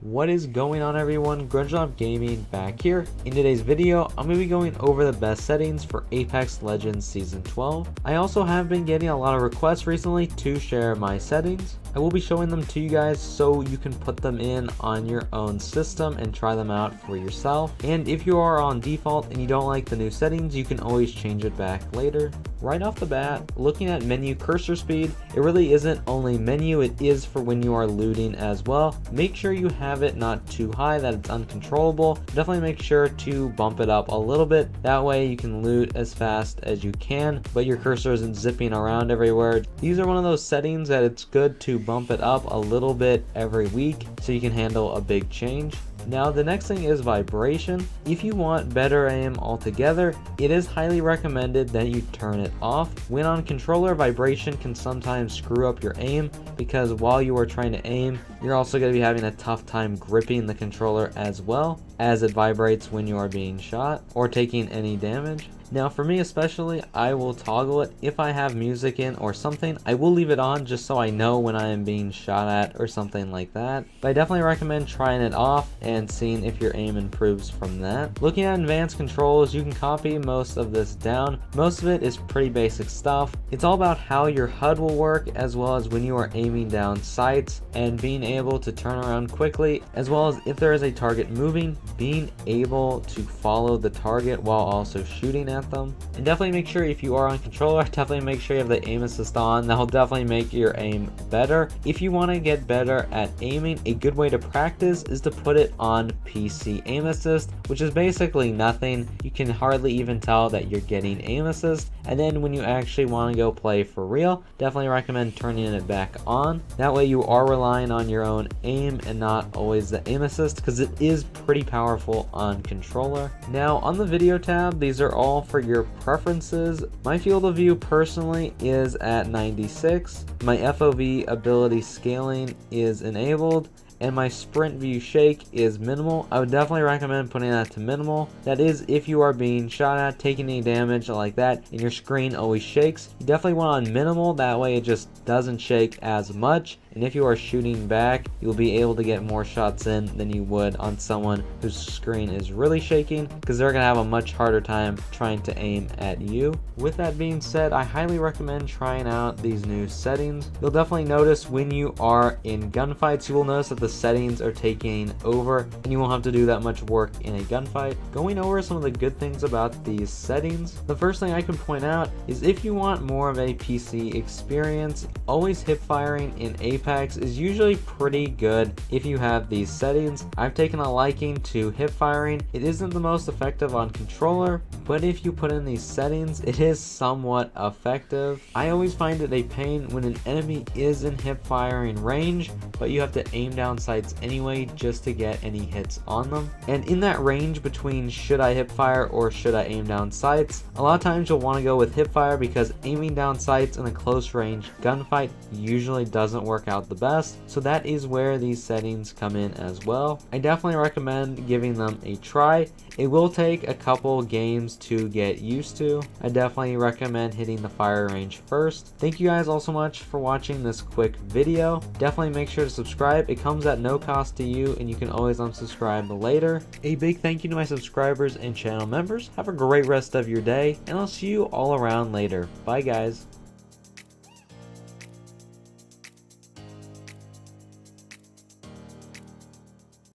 What is going on, everyone? Grunge Gaming back here. In today's video, I'm going to be going over the best settings for Apex Legends Season 12. I also have been getting a lot of requests recently to share my settings. I will be showing them to you guys so you can put them in on your own system and try them out for yourself. And if you are on default and you don't like the new settings, you can always change it back later. Right off the bat, looking at menu cursor speed, it really isn't only menu, it is for when you are looting as well. Make sure you have it not too high that it's uncontrollable. Definitely make sure to bump it up a little bit. That way you can loot as fast as you can, but your cursor isn't zipping around everywhere. These are one of those settings that it's good to bump it up a little bit every week so you can handle a big change. Now the next thing is vibration. If you want better aim altogether, it is highly recommended that you turn it off. When on controller, vibration can sometimes screw up your aim because while you are trying to aim, you're also going to be having a tough time gripping the controller as well, as it vibrates when you are being shot or taking any damage. Now for me especially, I will toggle it. If I have music in or something, I will leave it on just so I know when I am being shot at or something like that. But I definitely recommend trying it off and seeing if your aim improves from that. Looking at advanced controls, you can copy most of this down. Most of it is pretty basic stuff. It's all about how your HUD will work, as well as when you are aiming down sights and being able to turn around quickly, as well as if there is a target moving, being able to follow the target while also shooting at them. And definitely make sure, if you are on controller, definitely make sure you have the aim assist on. That will definitely make your aim better. If you want to get better at aiming, a good way to practice is to put it on PC aim assist, which is basically nothing. You can hardly even tell that you're getting aim assist. And then when you actually want to go play for real, definitely recommend turning it back on. That way you are relying on your own aim and not always the aim assist, because it is pretty powerful on controller. Now on the video tab, these are all for your preferences. My field of view personally is at 96. My FOV ability scaling is enabled, and my sprint view shake is minimal. I would definitely recommend putting that to minimal. That is if you are being shot at, taking any damage like that, and your screen always shakes. You definitely want on minimal, that way it just doesn't shake as much. And if you are shooting back, you'll be able to get more shots in than you would on someone whose screen is really shaking, because they're going to have a much harder time trying to aim at you. With that being said, I highly recommend trying out these new settings. You'll definitely notice when you are in gunfights, you will notice that the settings are taking over and you won't have to do that much work in a gunfight. Going over some of the good things about these settings, the first thing I can point out is if you want more of a PC experience, always hip firing in Apex is usually pretty good if you have these settings. I've taken a liking to hip firing. It isn't the most effective on controller, but if you put in these settings, it is somewhat effective. I always find it a pain when an enemy is in hip firing range, but you have to aim down sights anyway just to get any hits on them. And in that range between should I hip fire or should I aim down sights, a lot of times you'll want to go with hip fire, because aiming down sights in a close range gunfight usually doesn't work out the best. So that is where these settings come in as well. I definitely recommend giving them a try. It will take a couple games to get used to. I definitely recommend hitting the fire range first. Thank you guys all so much for watching this quick video. Definitely make sure to subscribe. It comes at no cost to you, and you can always unsubscribe later. A big thank you to my subscribers and channel members. Have a great rest of your day, and I'll see you all around later. Bye guys.